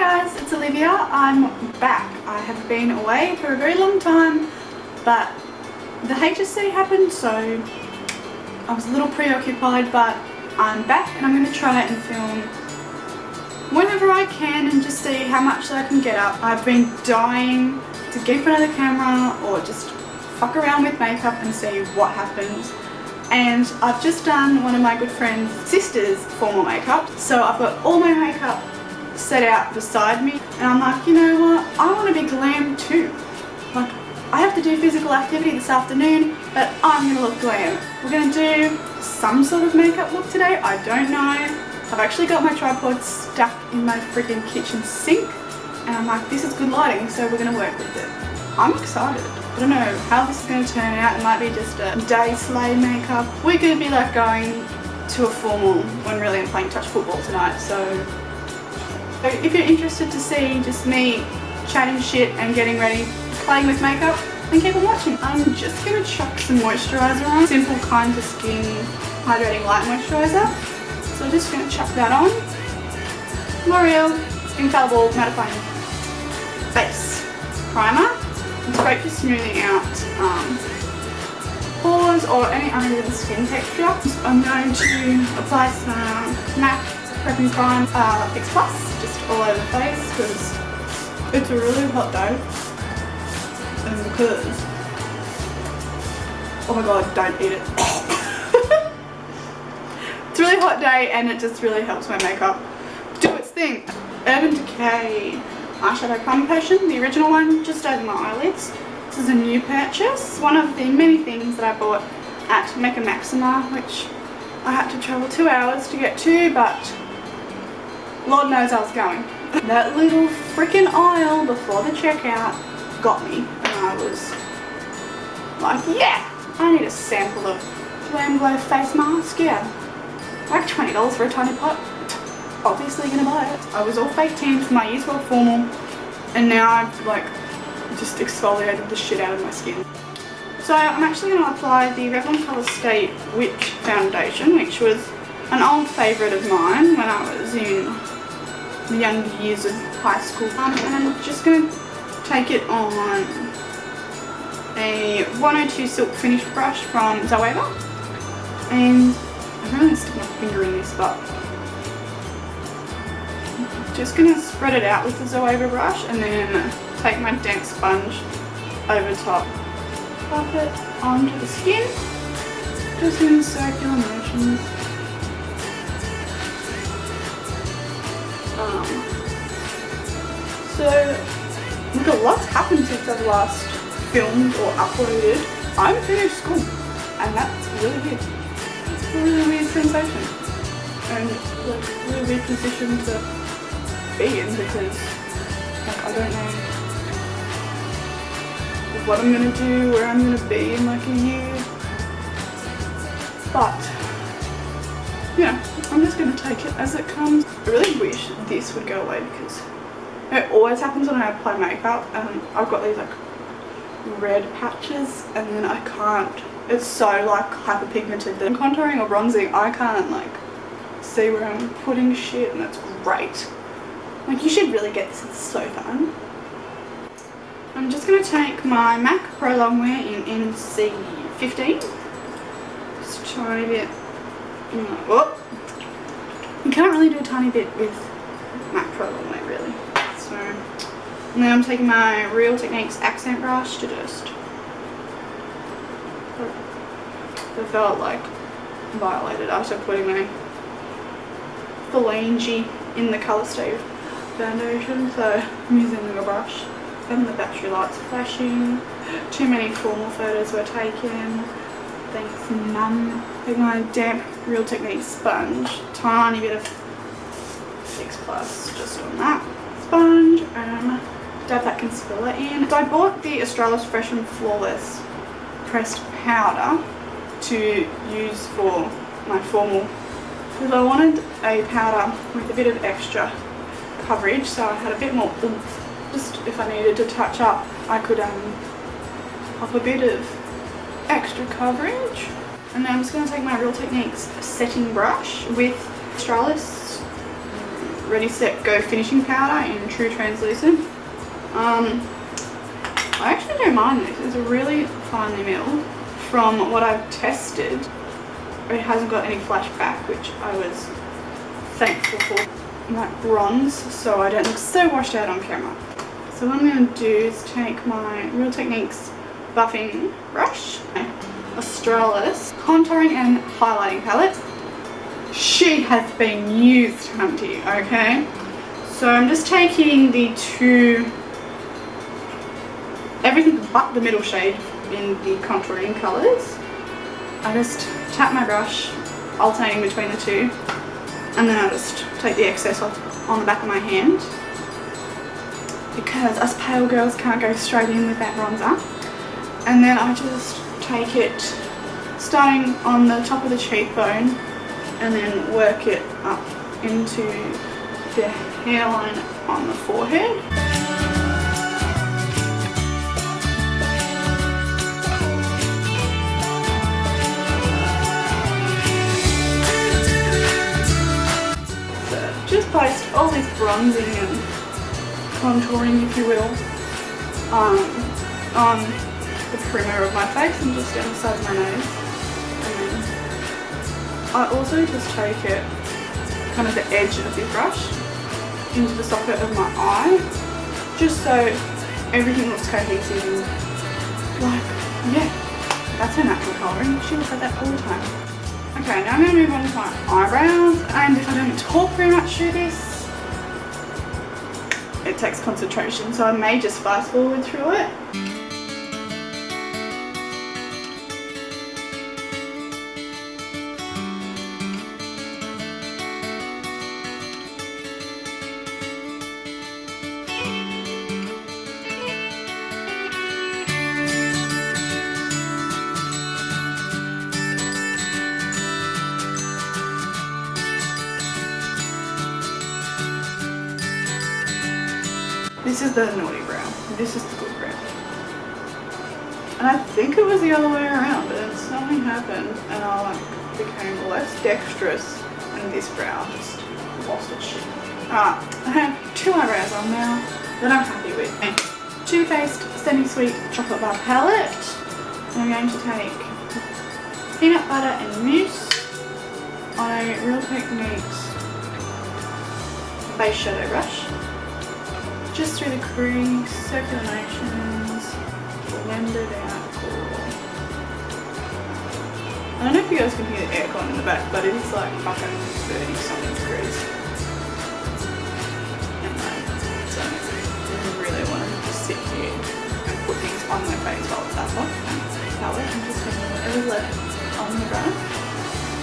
guys, it's Olivia. I'm back. I have been away for a very long time, but the HSC happened, so I was a little preoccupied, but I'm back and I'm going to try and film whenever I can and just see how much I can get up. I've been dying to get in front of the camera or just fuck around with makeup and see what happens. And I've just done one of my good friend's sister's formal makeup, so I've got all my makeup set out beside me and I'm like, you know what, I want to be glam too. Like, I have to do physical activity this afternoon, but I'm going to look glam. We're going to do some sort of makeup look today, I don't know. I've actually got my tripod stuck in my freaking kitchen sink and I'm like, this is good lighting, so we're going to work with it. I'm excited. I don't know how this is going to turn out. It might be just a day sleigh makeup. We could be like going to a formal when really I'm playing touch football tonight, so if you're interested to see just me chatting shit and getting ready, playing with makeup, then keep on watching. I'm just going to chuck some moisturiser on. Simple kind of skin hydrating light moisturiser. So I'm just going to chuck that on. L'Oreal Infallible Mattifying Base Primer. It's great for smoothing out pores or any uneven skin texture. I'm going to apply some MAC Prep and Prime Fix Plus just all over the face because it's a really hot day. And because, oh my god, don't eat it. It's a really hot day and it just really helps my makeup do its thing. Urban Decay eyeshadow primer potion, the original one, just over my eyelids. This is a new purchase, one of the many things that I bought at Mecca Maxima, which I had to travel 2 hours to get to, but Lord knows I was going. That little freaking aisle before the checkout got me, and I was like, yeah, I need a sample of Glam Glow face mask, yeah. Like $20 for a tiny pot. Obviously gonna buy it. I was all fake tanned for my Year 12 formal and now I've like just exfoliated the shit out of my skin. So I'm actually going to apply the Revlon Colour State Witch Foundation, which was an old favourite of mine when I was in the younger years of high school. And I'm just going to take it on a 102 Silk Finish brush from Zoeva. And I'm really sticking my finger in this, but just going to spread it out with the Zoeva brush and then take my damp sponge over top. Pop it onto the skin, just in circular motions. So, look, a lot's happened since I've last filmed or uploaded. I'm finished school and that's really weird. It's a really weird sensation and like a really weird position to be in because like I don't know what I'm gonna do, where I'm gonna be in like a year, but yeah, I'm just gonna take it as it comes. I really wish this would go away because it always happens when I apply makeup and I've got these like red patches and then I can't, it's so like hyperpigmented that I'm contouring or bronzing, I can't like see where I'm putting shit and it's great. Like, you should really get this, it's so fun. I'm just going to take my MAC Pro Longwear in NC15. Just a tiny bit. Whoop. You can't really do a tiny bit with MAC Pro Longwear, really. So, and then I'm taking my Real Techniques accent brush to just... I felt like violated after putting my phalange in the Colour State foundation, so I'm using the brush and the battery lights flashing. Too many formal photos were taken. Thanks mum. Take my damp Real Techniques sponge, tiny bit of Fix Plus just on that sponge and dab that concealer in. So I bought the Australis Fresh and Flawless pressed powder to use for my formal because I wanted a powder with a bit of extra coverage, so I had a bit more oomph. Just if I needed to touch up, I could pop a bit of extra coverage. And then I'm just going to take my Real Techniques setting brush with Australis Ready Set Go finishing powder in True Translucent. I actually don't mind this. It's really finely milled. From what I've tested, it hasn't got any flashback, which I was thankful for. My bronze, so I don't look so washed out on camera. So what I'm going to do is take my Real Techniques buffing brush, Australis contouring and highlighting palette. She has been used, Humpty, okay? So I'm just taking the two, everything but the middle shade in the contouring colours. I just tap my brush, alternating between the two, and then I just take the excess off on the back of my hand, because us pale girls can't go straight in with that bronzer. And then I just take it starting on the top of the cheekbone and then work it up into the hairline on the forehead. So just placed all this bronzing and contouring, if you will, on the perimeter of my face and just down the side of my nose. And then I also just take it, kind of the edge of the brush, into the socket of my eye, just so everything looks cohesive and like, yeah, that's her natural colouring. She looks like that all the time. Okay, now I'm going to move on to my eyebrows, and if I don't talk very much through this, it takes concentration, so I may just fast forward through it. This is the naughty brow, this is the good brow. And I think it was the other way around, but then something happened and I like became less dexterous and this brow just lost its shit. Alright, I have two eyebrows on now that I'm happy with. Too Faced Semi-Sweet Chocolate Bar Palette. And I'm going to take peanut butter and mousse on a Real Techniques base shadow brush. Just through the crease, circular motions, blend it out. I don't know if you guys can hear the aircon in the back, but it is like fucking 30 something degrees. And so I really want to just sit here and put things on my face while it's that hot. Palette and just taking whatever's left on the brush,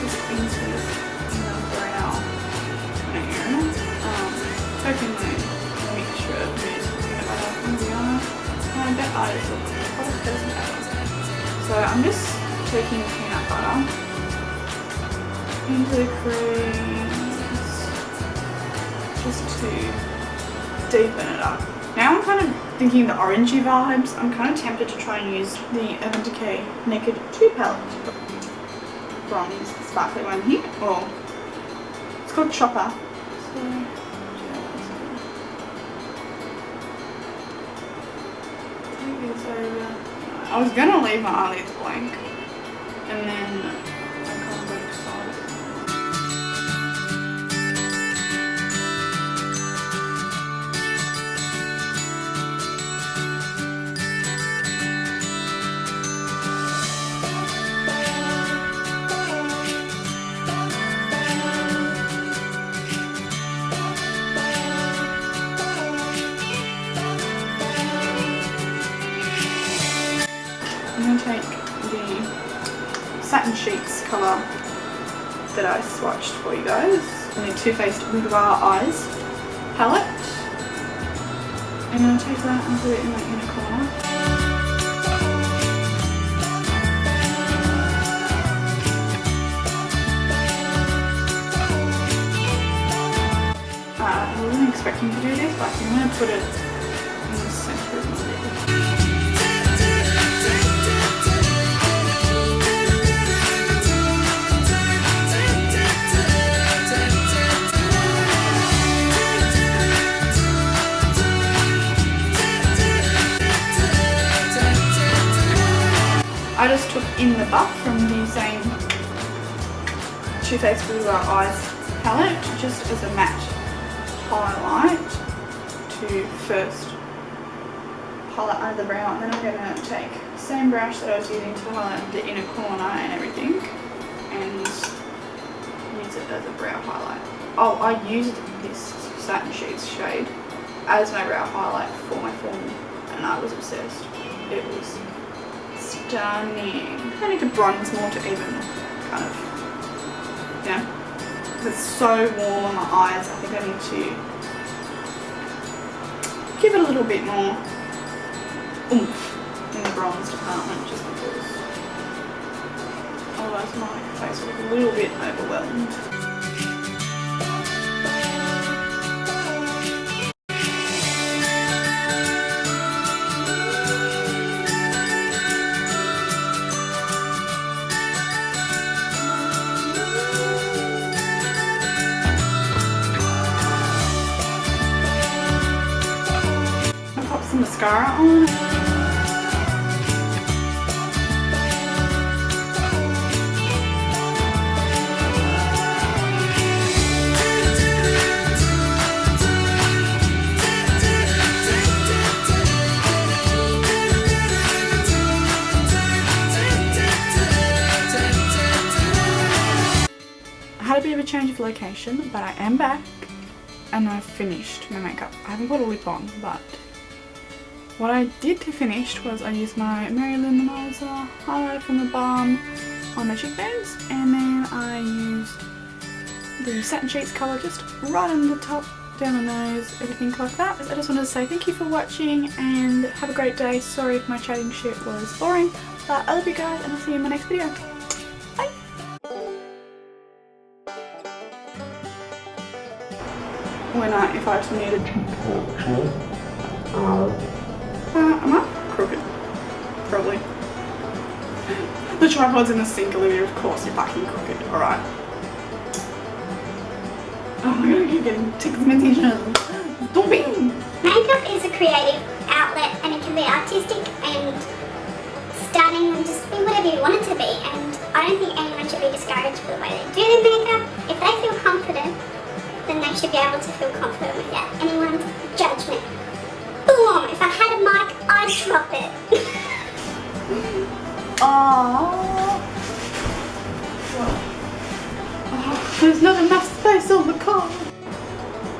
just into this brow area. Taking my mixture of mousse and peanut butter from the eye. And I bet I just look like a person ever. So I'm just taking peanut butter into the crease just to deepen it up. Now I'm kind of thinking the orangey vibes. I'm kind of tempted to try and use the Urban Decay Naked 2 palette. Bronze sparkly one here. Or it's called Chopper. So I was gonna leave my eyelids blank, and then I kind of got excited. I'm going to take the Satin Sheets colour that I swatched for you guys in the Too Faced Boudoir Eyes palette. I'm going to take that and put it in my inner corner. I wasn't expecting to do this, but I'm going to put it in the centre of my lid. in the buff from using Too Faced Blue Eyes palette just as a matte highlight to first highlight under the brow, and then I'm going to take the same brush that I was using to highlight the inner corner and everything and use it as a brow highlight. Oh, I used this Satin Sheets shade as my brow highlight for my formal and I was obsessed. It was stunning. I need to bronze more to even kind of, you know, it's so warm on my eyes. I think I need to give it a little bit more oomph in the bronze department just because otherwise my face will look a little bit overwhelmed. Some mascara on. I had a bit of a change of location, but I am back and I've finished my makeup. I haven't put a lip on, but what I did to finish was I used my Mary Luminizer highlighter from the balm on my cheekbones, and then I used the Satin Sheets colour just right on the top, down the nose, everything like that. I just wanted to say thank you for watching and have a great day. Sorry if my chatting shit was boring, but I love you guys and I'll see you in my next video. Bye! If I just needed am I crooked? Probably. The tripod's in the sink, Olivia, of course you're fucking crooked, alright. Oh my god, you're getting text messages. Stop it! Makeup is a creative outlet and it can be artistic and stunning and just be whatever you want it to be, and I don't think anyone should be discouraged for the way they do their makeup. If they feel confident, then they should be able to feel confident without anyone's judgment. Boom! If I had a mic, I'd drop it. Oh, there's not enough space on the car.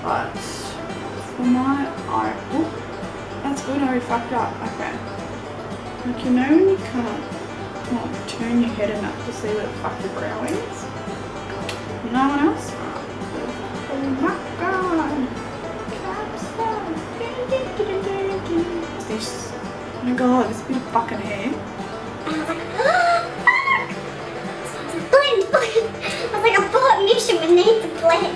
But for my eye, oh, that's good. I already fucked up. Okay. Like, you know when you can't turn your head enough to see where the fuck your brow is? No one else? Oh my god. This, oh my god, this bit of fucking hair. And I was like, oh, fuck! So I was like, blend, blend. I was like, I bought mission, we need to blend.